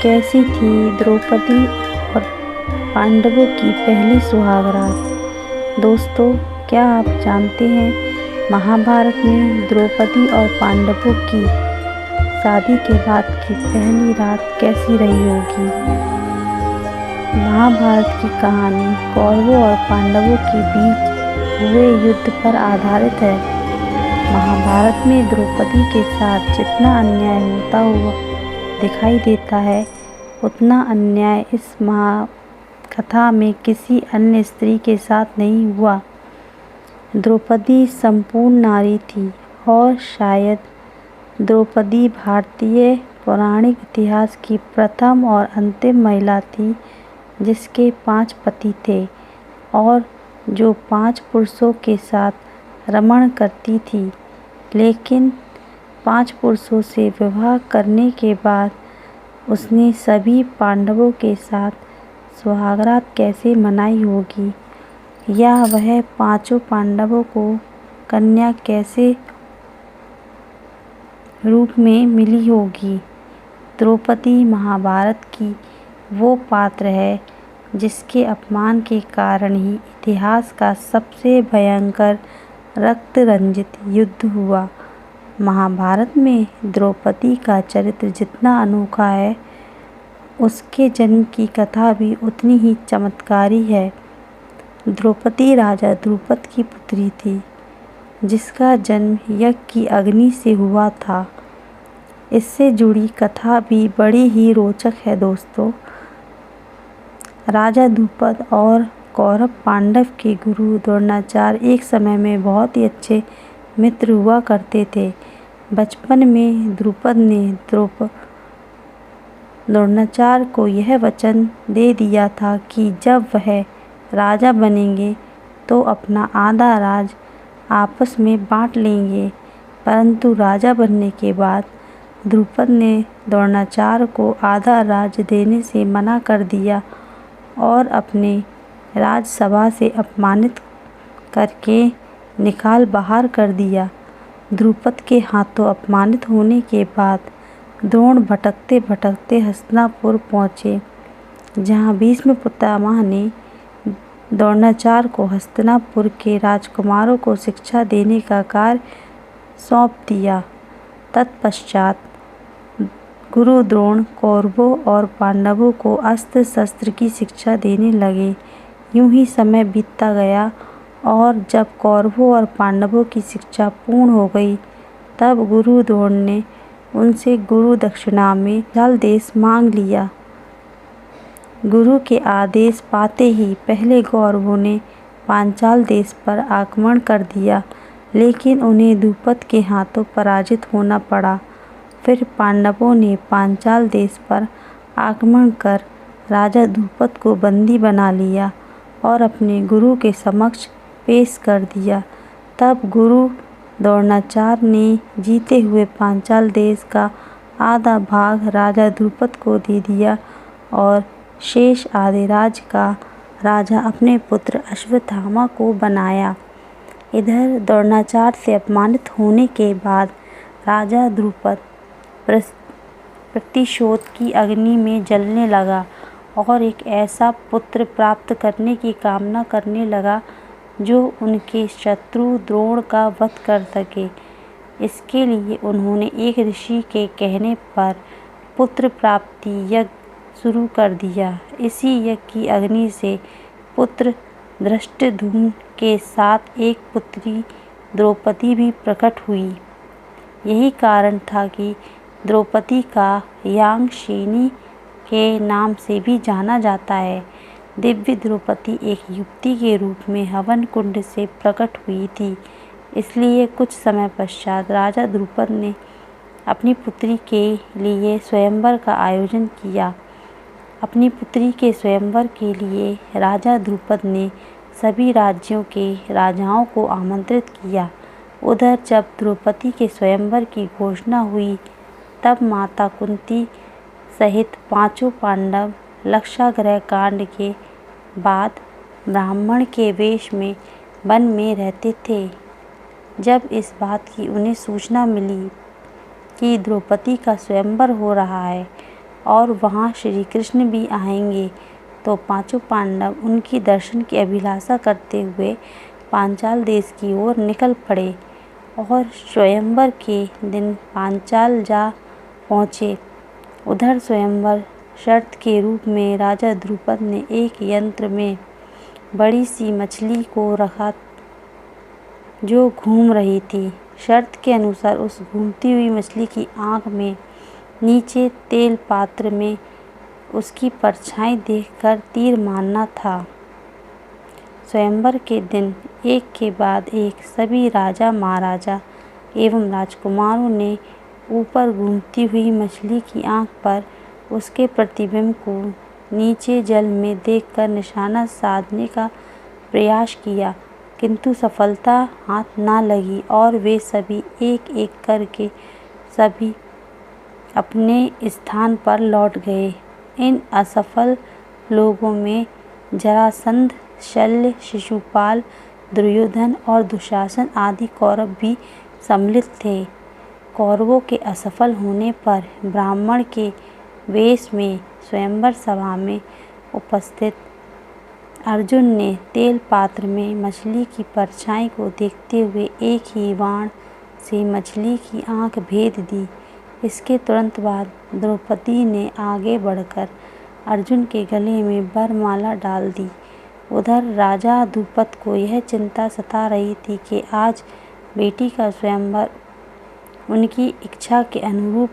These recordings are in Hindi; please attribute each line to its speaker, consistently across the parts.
Speaker 1: कैसी थी द्रौपदी और पांडवों की पहली सुहागरात। दोस्तों, क्या आप जानते हैं महाभारत में द्रौपदी और पांडवों की शादी के बाद की पहली रात कैसी रही होगी। महाभारत की कहानी कौरवों और पांडवों के बीच हुए युद्ध पर आधारित है। महाभारत में द्रौपदी के साथ जितना अन्याय होता हुआ दिखाई देता है, उतना अन्याय इस महाकथा में किसी अन्य स्त्री के साथ नहीं हुआ। द्रौपदी संपूर्ण नारी थी और शायद द्रौपदी भारतीय पौराणिक इतिहास की प्रथम और अंतिम महिला थी जिसके 5 पति थे और जो 5 पुरुषों के साथ रमण करती थी। लेकिन 5 पुरुषों से विवाह करने के बाद उसने सभी पांडवों के साथ सुहागरात कैसे मनाई होगी, या वह 5 पांडवों को कन्या कैसे रूप में मिली होगी। द्रौपदी महाभारत की वो पात्र है जिसके अपमान के कारण ही इतिहास का सबसे भयंकर रक्त रंजित युद्ध हुआ। महाभारत में द्रौपदी का चरित्र जितना अनोखा है, उसके जन्म की कथा भी उतनी ही चमत्कारी है। द्रौपदी राजा द्रुपद की पुत्री थी जिसका जन्म यज्ञ की अग्नि से हुआ था। इससे जुड़ी कथा भी बड़ी ही रोचक है दोस्तों। राजा द्रुपद और कौरव पांडव के गुरु द्रोणाचार्य एक समय में बहुत ही अच्छे मित्र हुआ करते थे। बचपन में द्रुपद ने द्रोणाचार्य को यह वचन दे दिया था कि जब वह राजा बनेंगे तो अपना आधा राज आपस में बांट लेंगे। परंतु राजा बनने के बाद द्रुपद ने द्रोणाचार्य को आधा राज देने से मना कर दिया और अपने राजसभा से अपमानित करके निकाल बाहर कर दिया। द्रुपद के हाथों अपमानित होने के बाद द्रोण भटकते भटकते हस्तिनापुर पहुँचे, जहाँ भीष्म पितामह ने द्रोणाचार्य को हस्तिनापुर के राजकुमारों को शिक्षा देने का कार्य सौंप दिया। तत्पश्चात गुरु द्रोण कौरवों और पांडवों को अस्त्र शस्त्र की शिक्षा देने लगे। यूं ही समय बीतता गया और जब कौरवों और पांडवों की शिक्षा पूर्ण हो गई, तब गुरु द्रोण ने उनसे गुरु दक्षिणा में पांचाल देश मांग लिया। गुरु के आदेश पाते ही पहले कौरवों ने पांचाल देश पर आक्रमण कर दिया, लेकिन उन्हें द्रुपद के हाथों पराजित होना पड़ा। फिर पांडवों ने पांचाल देश पर आक्रमण कर राजा द्रुपद को बंदी बना लिया और अपने गुरु के समक्ष पेश कर दिया। तब गुरु द्रोणाचार्य ने जीते हुए पांचाल देश का आधा भाग राजा द्रुपद को दे दिया और शेष आधे राज्य का राजा अपने पुत्र अश्वत्थामा को बनाया। इधर द्रोणाचार्य से अपमानित होने के बाद राजा द्रुपद प्रतिशोध की अग्नि में जलने लगा और एक ऐसा पुत्र प्राप्त करने की कामना करने लगा जो उनके शत्रु द्रोण का वध कर सके। इसके लिए उन्होंने एक ऋषि के कहने पर पुत्र प्राप्ति यज्ञ शुरू कर दिया। इसी यज्ञ की अग्नि से पुत्र धृष्टद्युम्न के साथ एक पुत्री द्रौपदी भी प्रकट हुई। यही कारण था कि द्रौपदी का याज्ञसेनी के नाम से भी जाना जाता है। दिव्य द्रौपदी एक युवती के रूप में हवन कुंड से प्रकट हुई थी। इसलिए कुछ समय पश्चात राजा द्रुपद ने अपनी पुत्री के लिए स्वयंवर का आयोजन किया। अपनी पुत्री के स्वयंवर के लिए राजा द्रुपद ने सभी राज्यों के राजाओं को आमंत्रित किया। उधर जब द्रौपदी के स्वयंवर की घोषणा हुई, तब माता कुंती सहित 5 पांडव लक्षागृह कांड के बाद ब्राह्मण के वेश में वन में रहते थे। जब इस बात की उन्हें सूचना मिली कि द्रौपदी का स्वयंवर हो रहा है और वहाँ श्री कृष्ण भी आएंगे। तो पांचों पांडव उनकी दर्शन की अभिलाषा करते हुए पांचाल देश की ओर निकल पड़े और स्वयंवर के दिन पांचाल जा पहुँचे। उधर स्वयंवर शर्त के रूप में राजा द्रुपद ने एक यंत्र में बड़ी सी मछली को रखा जो घूम रही थी। शर्त के अनुसार उस घूमती हुई मछली की आँख में नीचे तेल पात्र में उसकी परछाई देखकर तीर मारना था। स्वयंवर के दिन एक के बाद एक सभी राजा महाराजा एवं राजकुमारों ने ऊपर घूमती हुई मछली की आँख पर उसके प्रतिबिंब को नीचे जल में देखकर निशाना साधने का प्रयास किया, किंतु सफलता हाथ न लगी और वे सभी एक एक करके सभी अपने स्थान पर लौट गए। इन असफल लोगों में जरासंध, शल्य, शिशुपाल, दुर्योधन और दुशासन आदि कौरव भी सम्मिलित थे। कौरवों के असफल होने पर ब्राह्मण के वेश में स्वयंवर सभा में उपस्थित अर्जुन ने तेल पात्र में मछली की परछाई को देखते हुए एक ही बाण से मछली की आँख भेद दी। इसके तुरंत बाद द्रौपदी ने आगे बढ़कर अर्जुन के गले में वरमाला डाल दी। उधर राजा द्रुपद को यह चिंता सता रही थी कि आज बेटी का स्वयंवर उनकी इच्छा के अनुरूप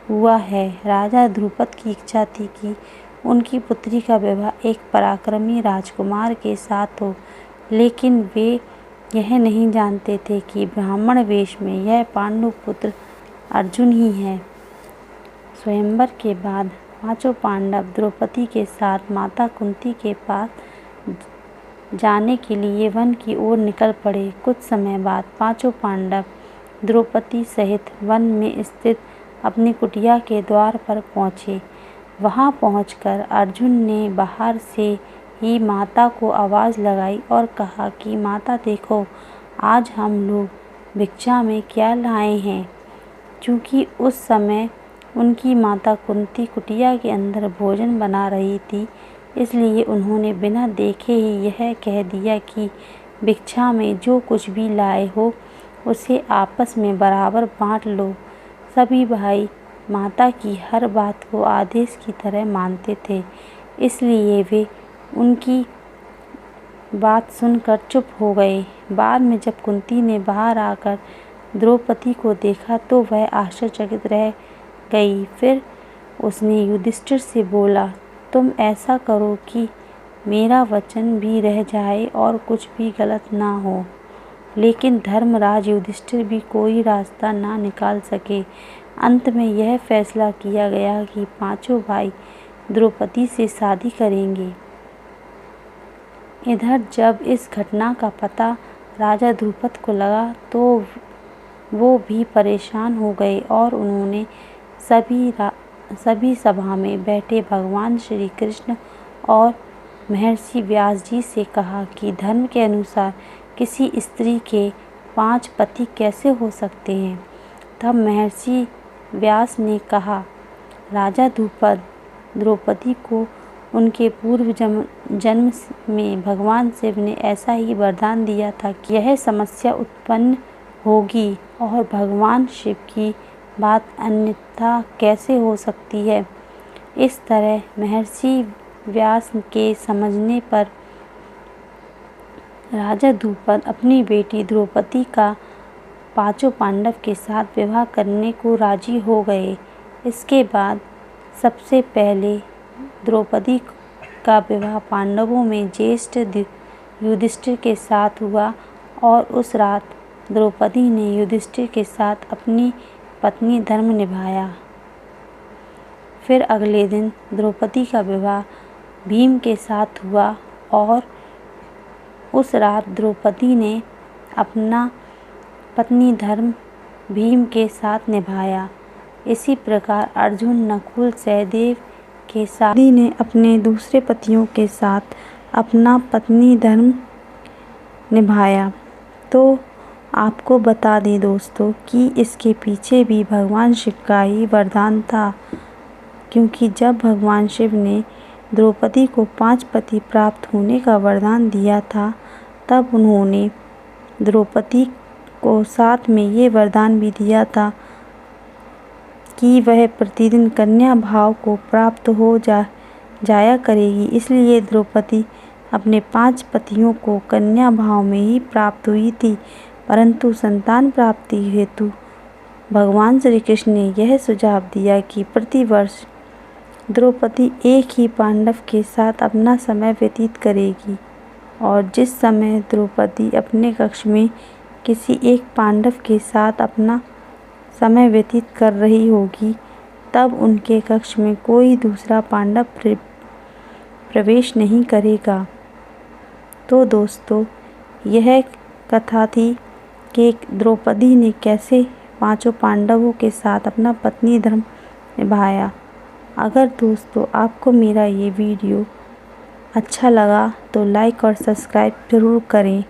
Speaker 1: हुआ है। राजा द्रुपद की इच्छा थी कि उनकी पुत्री का विवाह एक पराक्रमी राजकुमार के साथ हो, लेकिन वे यह नहीं जानते थे कि ब्राह्मण वेश में यह पांडुपुत्र अर्जुन ही है। स्वयंवर के बाद पांचों पांडव द्रौपदी के साथ माता कुंती के पास जाने के लिए वन की ओर निकल पड़े। कुछ समय बाद पांचों पांडव द्रौपदी सहित वन में स्थित अपनी कुटिया के द्वार पर पहुँचे। वहां पहुंचकर अर्जुन ने बाहर से ही माता को आवाज़ लगाई और कहा कि माता देखो, आज हम लोग भिक्षा में क्या लाए हैं। चूँकि उस समय उनकी माता कुंती कुटिया के अंदर भोजन बना रही थी, इसलिए उन्होंने बिना देखे ही यह कह दिया कि भिक्षा में जो कुछ भी लाए हो उसे आपस में बराबर बांट लो। सभी भाई माता की हर बात को आदेश की तरह मानते थे, इसलिए वे उनकी बात सुनकर चुप हो गए। बाद में जब कुंती ने बाहर आकर द्रौपदी को देखा तो वह आश्चर्यचकित रह गई। फिर उसने युधिष्ठिर से बोला, तुम ऐसा करो कि मेरा वचन भी रह जाए और कुछ भी गलत ना हो। लेकिन धर्मराज युधिष्ठिर भी कोई रास्ता ना निकाल सके। अंत में यह फैसला किया गया कि पांचों भाई द्रौपदी से शादी करेंगे। इधर जब इस घटना का पता राजा द्रुपद को लगा तो वो भी परेशान हो गए और उन्होंने सभी सभा में बैठे भगवान श्री कृष्ण और महर्षि व्यास जी से कहा कि धर्म के अनुसार किसी स्त्री के 5 पति कैसे हो सकते हैं। तब महर्षि व्यास ने कहा, राजा द्रुपद, द्रौपदी को उनके पूर्व जन्म में भगवान शिव ने ऐसा ही वरदान दिया था कि यह समस्या उत्पन्न होगी और भगवान शिव की बात अन्यथा कैसे हो सकती है। इस तरह महर्षि व्यास के समझने पर राजा द्रुपद अपनी बेटी द्रौपदी का पांचों पांडव के साथ विवाह करने को राजी हो गए। इसके बाद सबसे पहले द्रौपदी का विवाह पांडवों में ज्येष्ठ युधिष्ठिर के साथ हुआ और उस रात द्रौपदी ने युधिष्ठिर के साथ अपनी पत्नी धर्म निभाया। फिर अगले दिन द्रौपदी का विवाह भीम के साथ हुआ और उस रात द्रौपदी ने अपना पत्नी धर्म भीम के साथ निभाया। इसी प्रकार अर्जुन, नकुल, सहदेव के साथ ने अपने दूसरे पतियों के साथ अपना पत्नी धर्म निभाया। तो आपको बता दें दोस्तों कि इसके पीछे भी भगवान शिव का ही वरदान था। क्योंकि जब भगवान शिव ने द्रौपदी को 5 पति प्राप्त होने का वरदान दिया था, तब उन्होंने द्रौपदी को साथ में ये वरदान भी दिया था कि वह प्रतिदिन कन्या भाव को प्राप्त हो जाया करेगी। इसलिए द्रौपदी अपने 5 पतियों को कन्या भाव में ही प्राप्त हुई थी, परंतु संतान प्राप्ति हेतु भगवान श्री कृष्ण ने यह सुझाव दिया कि प्रतिवर्ष द्रौपदी एक ही पांडव के साथ अपना समय व्यतीत करेगी, और जिस समय द्रौपदी अपने कक्ष में किसी एक पांडव के साथ अपना समय व्यतीत कर रही होगी, तब उनके कक्ष में कोई दूसरा पांडव प्रवेश नहीं करेगा। तो दोस्तों, यह कथा थी कि द्रौपदी ने कैसे 5 पांडवों के साथ अपना पत्नी धर्म निभाया। अगर दोस्तों आपको मेरा ये वीडियो अच्छा लगा तो लाइक और सब्सक्राइब ज़रूर करें।